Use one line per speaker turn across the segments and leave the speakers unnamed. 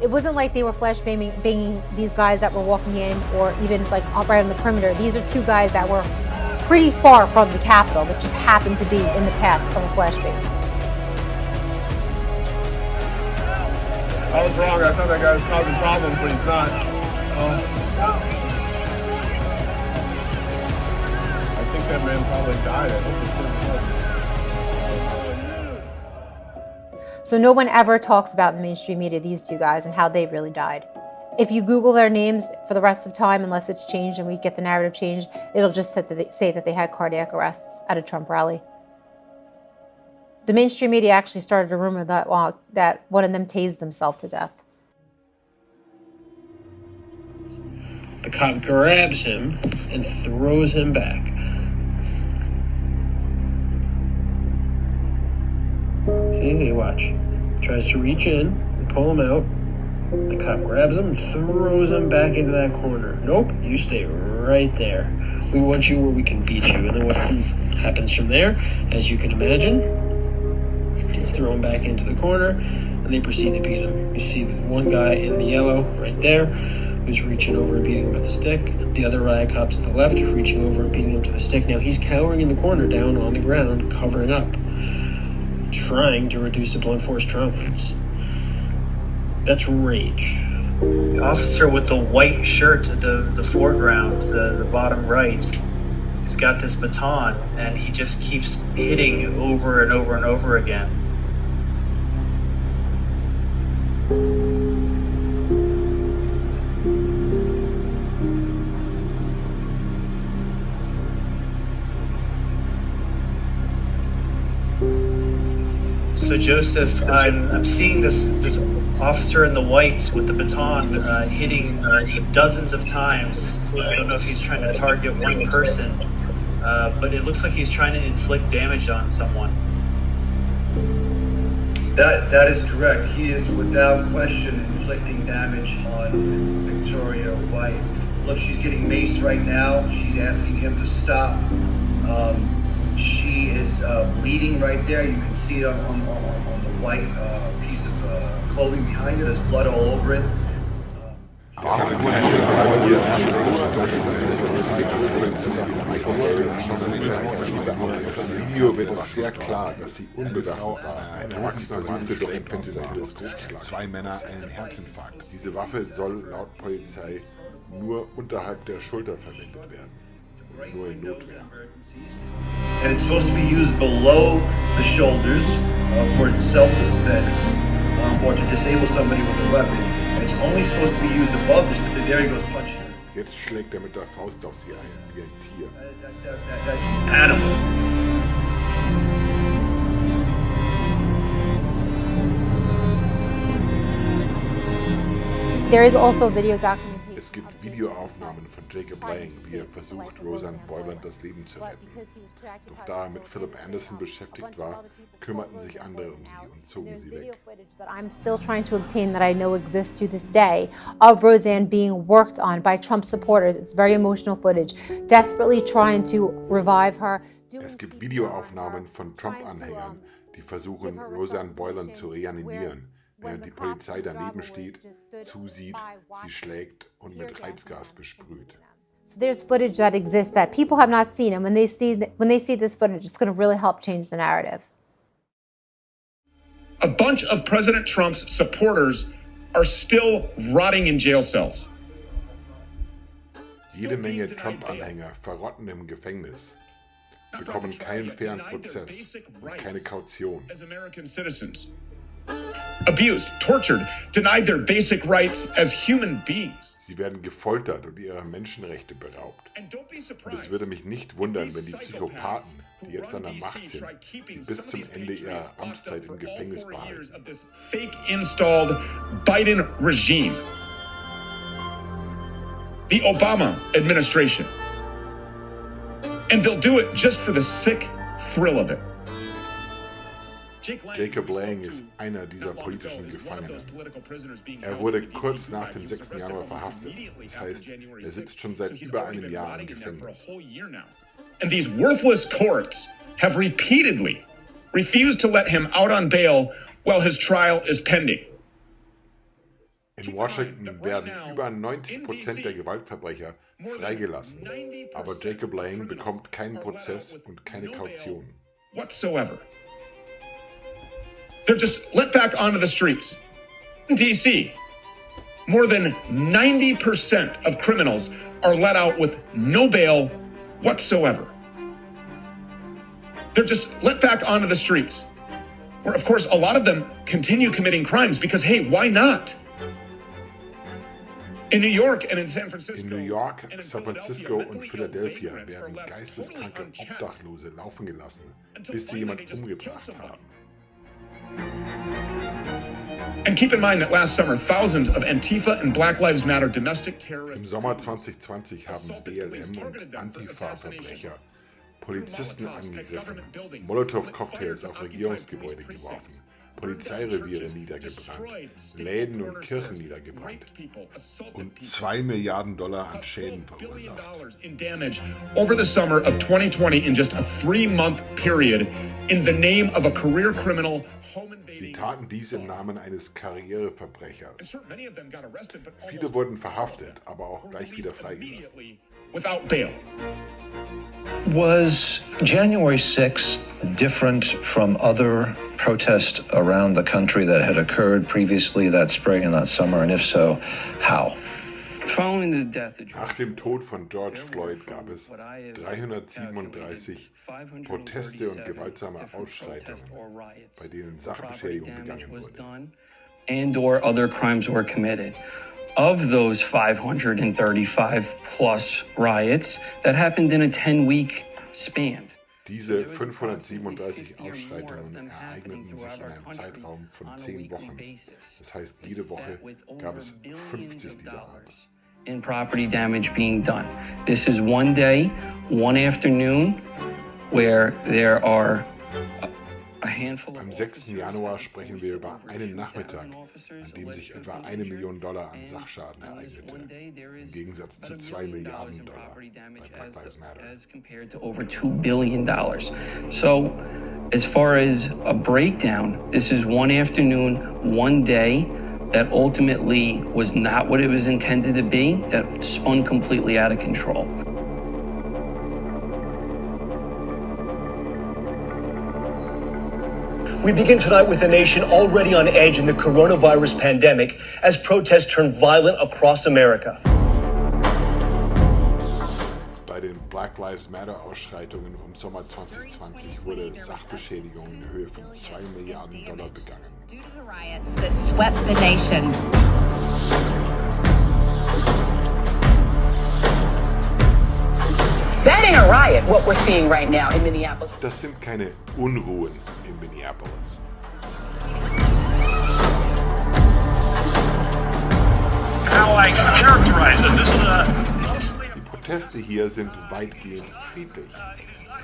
It wasn't like they were banging these guys that were walking in or even like right on the perimeter. These are two guys that were pretty far from the Capitol that just happened to be in the path of a flashbang.
I was wrong. I thought that guy was causing problems, but he's not. I think that man probably died. I think it's
So no one ever talks about in the mainstream media these two guys and how they really died. If you Google their names for the rest of time, unless it's changed and we get the narrative changed, it'll just say that they had cardiac arrests at a Trump rally. The mainstream media actually started a rumor that one of them tased himself to death.
The cop grabs him and throws him back. See, watch. Tries to reach in and pull him out. The cop grabs him and throws him back into that corner. Nope, you stay right there. We want you where we can beat you. And then what happens from there, as you can imagine, gets thrown back into the corner, and they proceed to beat him. You see the one guy in the yellow right there, who's reaching over and beating him with a stick. The other riot cops to the left, reaching over and beating him to the stick. Now he's cowering in the corner down on the ground, covering up, trying to reduce the blunt force trauma. That's rage.
The officer with the white shirt at the foreground, the bottom right, he's got this baton and he just keeps hitting over and over and over again. So Joseph, I'm seeing this officer in the white with the baton hitting dozens of times. I don't know if he's trying to target one person, but it looks like he's trying to inflict damage on someone.
That is correct. He is without question inflicting damage on Victoria White. Look, she's getting maced right now. She's asking him to stop. She is bleeding right there. You can see it on the white piece of clothing behind her. There's blood all over it.
Im Video wird es sehr klar, dass sie unbewaffnet war. Ein Erwachsener versuchte durch ein Fenster hindurchzugehen. Zwei Männer einen Herzinfarkt. Diese Waffe soll laut Polizei nur unterhalb der Schulter verwendet werden. Nur in Notwehr.
And it's supposed to be used below the shoulders for self-defense or to disable somebody with a weapon. And it's only supposed to be used above this. There he goes punching her.
Jetzt schlägt er mit der Faust auf sie ein, wie ein Tier.
That's an animal.
There is also video documentation.
Es gibt Videoaufnahmen von Jacob Lang, wie er versucht, Roseanne Boyland das Leben zu retten. Doch da er mit Philip Anderson beschäftigt war, kümmerten sich andere um sie und zogen sie weg.
I'm still trying to obtain that I know exists to this day of Roseanne being worked on by Trump supporters. It's very emotional footage, desperately trying to revive her.
Es gibt Videoaufnahmen von Trump-Anhängern, die versuchen, Roseanne Boyland zu reanimieren, während die Polizei daneben steht, zusieht, sie schlägt und mit Reizgas besprüht.
So there's footage that exists that people have not seen, and when they see this footage, it's going to really help change the narrative.
A bunch of President Trump's supporters are still rotting in jail cells.
Jede Menge Trump-Anhänger verrotten im Gefängnis, bekommen keinen fairen Prozess und keine Kaution.
As American citizens, abused, tortured, denied their basic rights as human beings.
Sie werden gefoltert und ihrer Menschenrechte beraubt. Und es würde mich nicht wundern, wenn die Psychopathen, die jetzt an der Macht sind, sie bis zum Ende ihrer Amtszeit im Gefängnis behalten.
Fake-installed Biden regime. The Obama administration. And they'll do it just for the sick thrill of it.
Jacob Lang ist einer dieser politischen Gefangenen. Er wurde kurz nach dem 6. Januar verhaftet. Das heißt, er sitzt schon seit über einem Jahr im Gefängnis.
And these worthless courts have repeatedly refused to let him out on bail while his trial is pending.
In Washington werden über 90% der Gewaltverbrecher freigelassen, aber Jacob Lang bekommt keinen Prozess und keine Kaution.
Whatsoever. They're just let back onto the streets. In D.C., more than 90% of criminals are let out with no bail whatsoever. They're just let back onto the streets, where, of course, a lot of them continue committing crimes because, hey, why not? In New York and in San Francisco.
In New York, San Francisco und Philadelphia werden geisteskranke Obdachlose laufen gelassen, bis sie jemand umgebracht haben.
And keep in mind that last summer, thousands of Antifa and Black Lives Matter domestic terrorists.
Im Sommer 2020 haben BLM und Antifa-Verbrecher Polizisten angegriffen, Molotow-Cocktails auf Regierungsgebäude geworfen, Polizeireviere niedergebrannt, Läden und Kirchen niedergebrannt und $2 Milliarden an Schäden verursacht.
Over the summer of 2020 in just a 3-month period in the name of a career criminal.
Sie taten dies im Namen eines Karriereverbrechers. Viele wurden verhaftet, aber auch gleich wieder freigelassen.
Without bail.
Was January 6th different from other protests around the country that had occurred previously that spring and that summer, and if so, how?
Nach dem Tod von George Floyd gab es 337 Proteste und gewaltsame Ausschreitungen, bei denen Sachbeschädigung begangen wurde.
And or other crimes were committed. Of those 535 plus riots that happened in a 10-week span.
Diese 537 Ausschreitungen ereigneten sich in einem Zeitraum von 10 Wochen. Das heißt, jede Woche gab es 50 dieser Art.
In property damage being done. This is one day, one afternoon, where there are
Am 6. Januar sprechen wir über einen Nachmittag, an dem sich etwa $1 Million an Sachschaden ereignete, im Gegensatz zu $2 Milliarden bei Black Lives Matter.
As compared to over $2 billion. So, as far as a breakdown, this is one afternoon, one day that ultimately was not what it was intended to be, that spun completely out of control.
We begin tonight with a nation already on edge in the coronavirus pandemic as protests turn violent across America.
Bei den Black Lives Matter Ausschreitungen im Sommer 2020 wurde Sachbeschädigung in Höhe von $2 Milliarden begangen.
Due to the riots that swept the nation.
That ain't a riot, what we're seeing right now in Minneapolis.
Das sind keine Unruhen in Minneapolis.
How I characterize this is mostly.
Die Proteste hier sind weitgehend friedlich.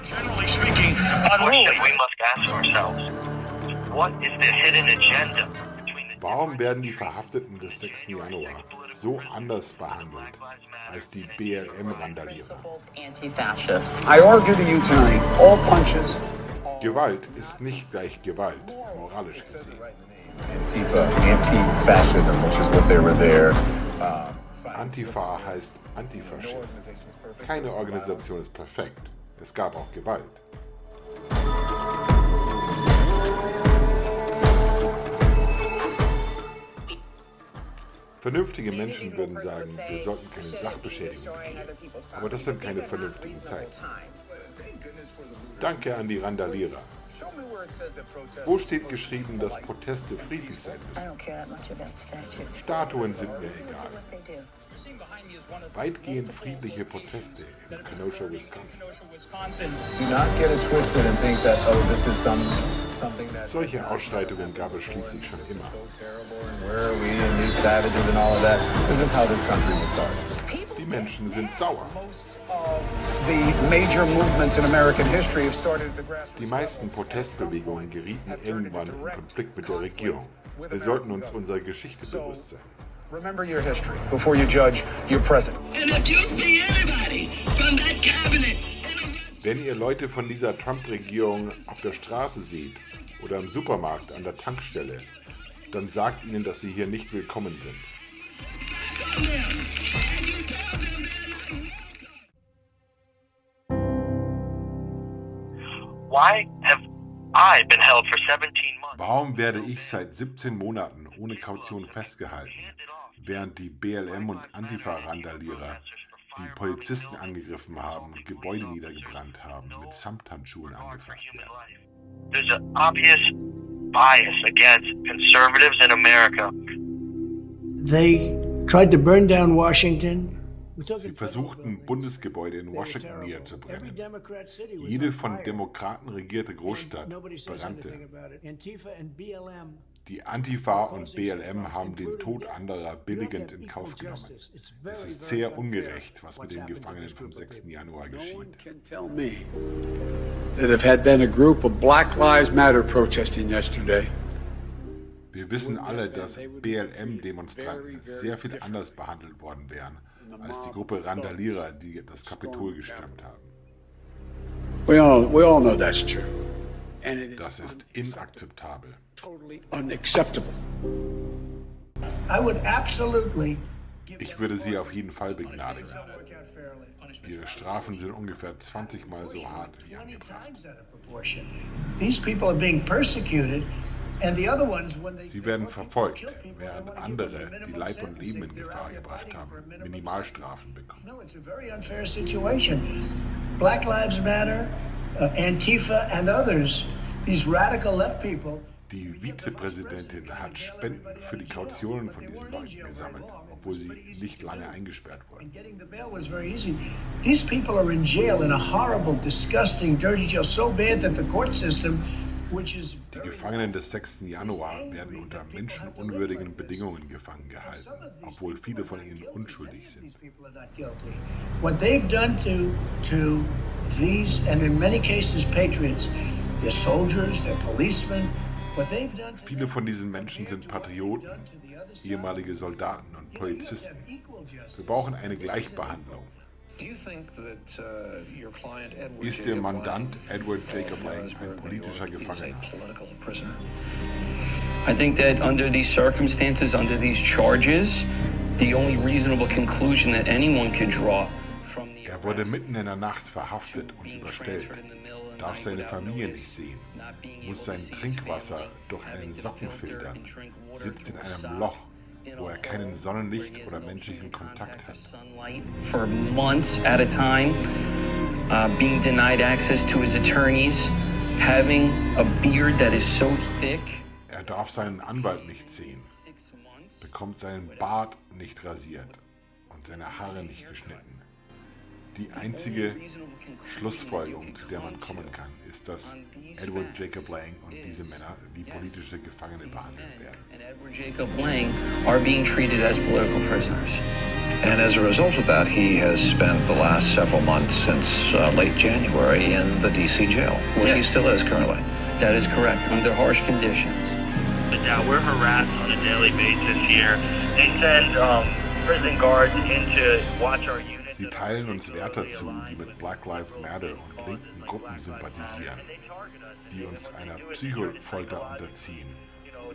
Generally speaking, unruly.
We must ask ourselves, what is the hidden agenda?
Warum werden die Verhafteten des 6. Januar so anders behandelt als die BLM-Randalierer?
I argue to you tonight, all punches.
Gewalt ist nicht gleich Gewalt, moralisch gesehen.
Antifa, anti-fascism, which is what they were there.
Antifa heißt Antifaschist. Keine Organisation ist perfekt. Es gab auch Gewalt. Vernünftige Menschen würden sagen, wir sollten keine Sachbeschädigung begehen. Aber das sind keine vernünftigen Zeiten. Danke an die Randalierer. Wo steht geschrieben, dass Proteste friedlich sein müssen? Statuen sind mir egal. Weitgehend friedliche Proteste in Kenosha, Wisconsin. Solche Ausschreitungen gab es schließlich schon immer. Die Menschen sind sauer. Die meisten Protestbewegungen gerieten irgendwann in Konflikt mit der Regierung. Wir sollten uns unserer Geschichte bewusst sein.
Remember your history before you judge your present.
Wenn ihr Leute von dieser Trump-Regierung auf der Straße seht oder im Supermarkt an der Tankstelle, dann sagt ihnen, dass sie hier nicht willkommen sind.
Why have I been held for 17 months?
Warum werde ich seit 17 Monaten ohne Kaution festgehalten, während die BLM und Antifa-Randalierer die Polizisten angegriffen haben und Gebäude niedergebrannt haben, mit Samthandschuhen angefasst werden?
There's an obvious bias against conservatives in America.
They tried to burn down Washington.
Sie versuchten, Bundesgebäude in Washington niederzubrennen. Jede von Demokraten regierte Großstadt brannte. Die Antifa und BLM haben den Tod anderer billigend in Kauf genommen. Es ist sehr ungerecht, was mit den Gefangenen vom 6. Januar geschieht.
That if had been a group of Black Lives Matter protesting yesterday.
Wir wissen alle, dass BLM-Demonstranten sehr viel anders behandelt worden wären als die Gruppe Randalierer, die das Kapitol gestürmt haben.
We all know that's true. And it is
Das ist inakzeptabel.
totally unacceptable.
I would absolutely
Ich würde sie auf jeden Fall begnadigen. Ihre Strafen sind ungefähr 20 Mal so hart wie angebracht.
These people are being persecuted. And the other ones, when they
Sie werden verfolgt, während andere, die Leib und Leben in Gefahr gebracht haben, Minimalstrafen bekommen.
No, it's a very unfair situation. Black Lives Matter, Antifa and others, these radical left people.
Die Vizepräsidentin hat Spenden für die Kautionen von diesen Leuten gesammelt, obwohl sie nicht lange eingesperrt wurden.
Getting the bail was very easy. These people are in jail, in a horrible, disgusting, dirty jail, so bad that the court system,
die Gefangenen des 6. Januar werden unter menschenunwürdigen Bedingungen gefangen gehalten, obwohl viele von ihnen unschuldig sind.
What they've done to these, and in many cases patriots, they're soldiers, they're policemen. What they've done to
Viele von diesen Menschen sind Patrioten, ehemalige Soldaten und Polizisten. Wir brauchen eine Gleichbehandlung. Ist Ihr Mandant Edward Jacob Lang ein politischer Gefangener?
I think that under these circumstances, under these charges, the only reasonable conclusion that anyone could draw from the
Er wurde mitten in der Nacht verhaftet und überstellt, darf seine Familie nicht sehen, muss sein Trinkwasser durch einen Socken filtern, sitzt in einem Loch, wo er keinen Sonnenlicht oder menschlichen Kontakt hat.
For months at a time, being denied access to his attorneys, having a beard that is so thick.
Er darf seinen Anwalt nicht sehen, bekommt seinen Bart nicht rasiert und seine Haare nicht geschnitten. Die einzige Schlussfolgerung, zu der man kommen kann, ist, dass Edward Jacob Lang und diese Männer wie politische Gefangene behandelt werden.
Edward Jacob Lang are being treated as political prisoners.
And as a result of that, he has spent the last several months since late January in the D.C. jail, where he still is currently.
That is correct, under harsh conditions.
But now we're harassed on a daily basis here. They send prison guards in to watch our units.
Sie teilen uns Wärter zu, die mit Black Lives Matter und linken Gruppen sympathisieren, die uns einer Psychofolter unterziehen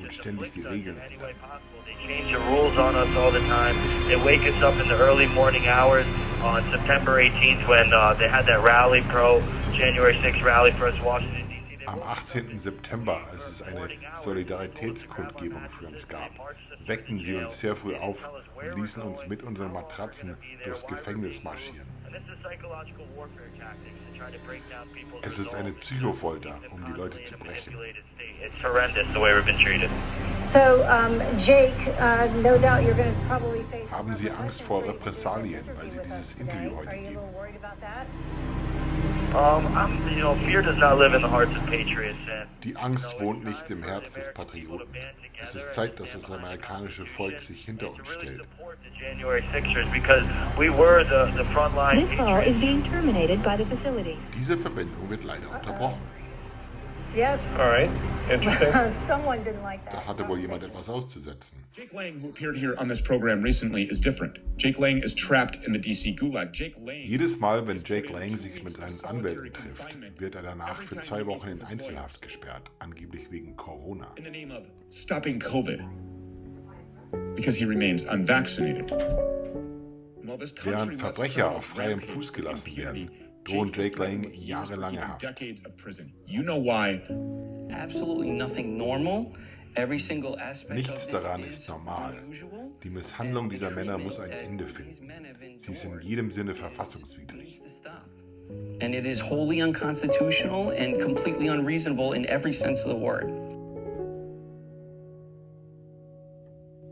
und ständig die Regeln ändern.
They change the rules on us all the time. They wake us up in the early morning hours on September 18th when they had that rally, January 6th rally for us, Washington, D.C.
Am 18. September, als es eine Solidaritätskundgebung für uns gab, weckten sie uns sehr früh auf und ließen uns mit unseren Matratzen durchs Gefängnis marschieren. Es ist eine Psychofolter, um die Leute zu brechen.
It's horrendous the way we've been treated.
So, Jake, no doubt you're going to probably face.
Haben Sie Angst vor Repressalien, weil Sie dieses Interview heute geben?
Fear does not live in the hearts of patriots.
Die Angst wohnt nicht im Herz des Patrioten. Es ist Zeit, dass das amerikanische Volk sich hinter uns stellt.
January 6ers because we were the front line.
This call is being terminated by the facility.
Diese Verbindung wird leider unterbrochen.
Yes.
All right. Interesting.
Someone didn't like that.
Da hatte wohl jemand etwas auszusetzen.
Jake Lang, who appeared here on this program recently, is different. Jake Lang is trapped in the DC Gulag. Jake Lang.
Jedes Mal, wenn Jake Lang sich mit seinen Anwälten trifft, wird er danach für 2 Wochen in Einzelhaft gesperrt, angeblich wegen Corona.
In the name of stopping COVID. because he remains unvaccinated.
Während Verbrecher auf freiem Fuß gelassen werden, drohen Jake Lang jahrelange Haft.
You know why?
Absolutely nothing normal. Every single aspect
Nichts
of this
daran ist normal. Die Misshandlung dieser Männer muss ein Ende finden. Sie ist in jedem Sinne verfassungswidrig.
And it is wholly unconstitutional and completely unreasonable in every sense of the word.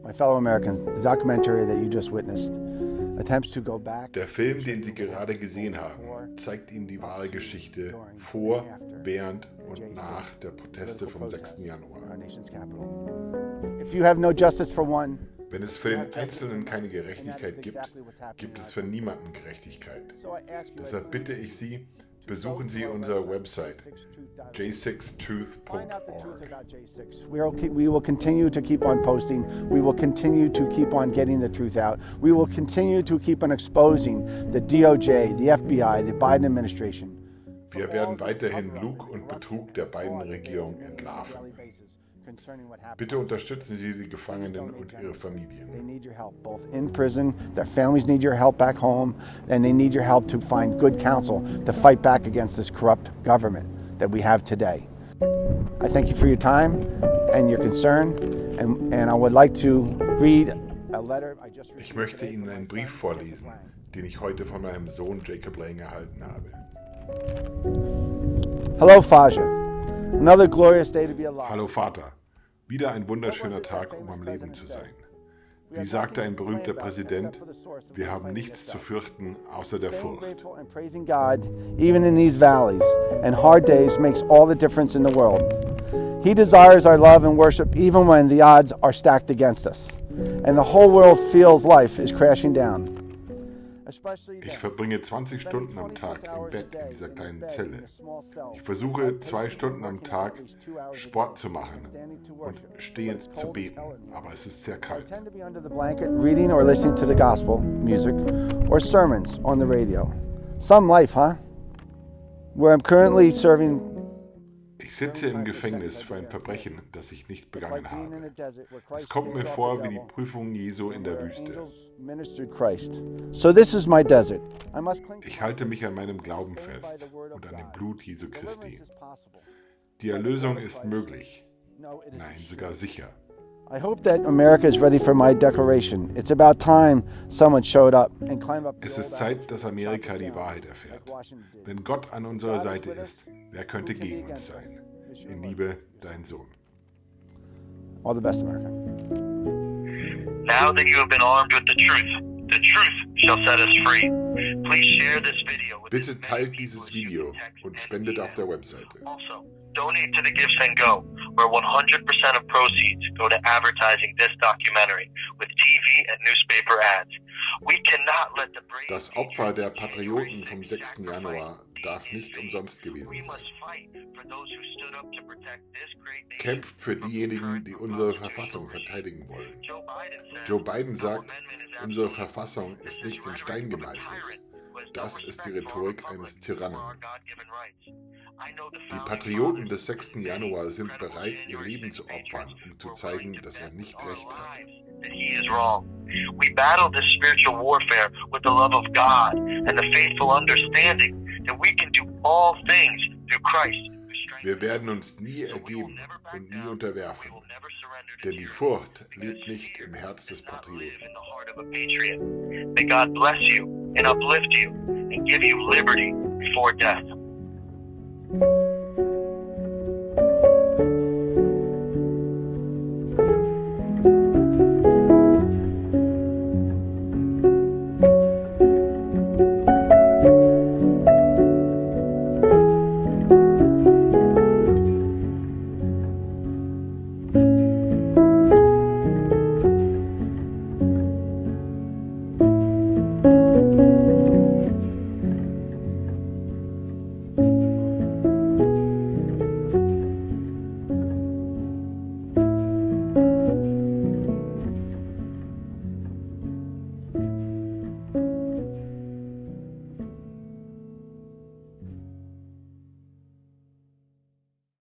My fellow Americans, the documentary that you just witnessed attempts to go back.
Der Film, den Sie gerade gesehen haben, zeigt Ihnen die wahre Geschichte vor, während und nach der Proteste vom 6. Januar.
If you have no justice for one,
wenn es für den Einzelnen keine Gerechtigkeit gibt, gibt es für niemanden Gerechtigkeit. Deshalb bitte ich Sie, besuchen Sie unsere Website j6truth.org.
We will continue to keep on posting. We will continue to keep on getting the truth out. We will continue to keep on exposing the DOJ, the FBI, the Biden administration.
Wir werden weiterhin Lug und Betrug der Biden-Regierung entlarven. Bitte unterstützen Sie die Gefangenen und ihre Familien.
They need your help, both in prison, their families need your help back home, and they need your help to find good counsel to fight back against this corrupt government that we have today. I thank you for your time and your concern, and I would like to read a letter I just received.
Ich möchte Ihnen einen Brief vorlesen, den ich heute von meinem Sohn Jacob Lang erhalten habe.
Hello, Faja. Another glorious day to be alive.
Hallo Vater, wieder ein wunderschöner Tag, um am Leben zu sein. Wie sagte ein berühmter Präsident, wir haben nichts zu fürchten außer der Furcht.
And praising God, even in these valleys and hard days, makes all the difference in the world. He desires our love and worship even when the odds are stacked against us, and the whole world feels life is crashing down.
Ich verbringe 20 Stunden am Tag im Bett in dieser kleinen Zelle. Ich versuche 2 Stunden am Tag Sport zu machen und stehend zu beten, aber es ist sehr kalt.
Reading or listening to the gospel music or sermons on the radio. Some life, huh? Where I'm currently serving.
Ich sitze im Gefängnis für ein Verbrechen, das ich nicht begangen habe. Es kommt mir vor wie die Prüfung Jesu in der Wüste. Ich halte mich an meinem Glauben fest und an dem Blut Jesu Christi. Die Erlösung ist möglich. Nein, sogar sicher.
I hope that America is ready for my declaration. It's about time someone showed up and climbed up.
Es ist Zeit, dass Amerika die Wahrheit erfährt. Wenn Gott an unserer Seite ist, wer könnte gegen uns sein? In Liebe, dein Sohn.
All the best, America.
Now that you have been armed with the truth shall set us free. Please share this video with
Bitte teilt dieses Video und spendet auf der Webseite.
Also, donate to the Give Send Go, where 100% of proceeds go to advertising this documentary with TV and newspaper ads. We cannot let the brave
Das Opfer der Patrioten vom 6. Januar darf nicht umsonst gewesen sein. Kämpft für diejenigen, die unsere Verfassung verteidigen wollen. Joe Biden sagt, unsere Verfassung ist nicht in Stein gemeißelt. Das ist die Rhetorik eines Tyrannen. Die Patrioten des 6. Januar sind bereit, ihr Leben zu opfern, um zu zeigen, dass er nicht recht hat.
That he is wrong. We battle this spiritual warfare with the love of God and the faithful understanding that we can do all things through Christ.
Wir werden uns nie ergeben und nie unterwerfen, denn die Furcht lebt nicht im Herz des Patrioten.
May God bless you and uplift you and give you liberty before death.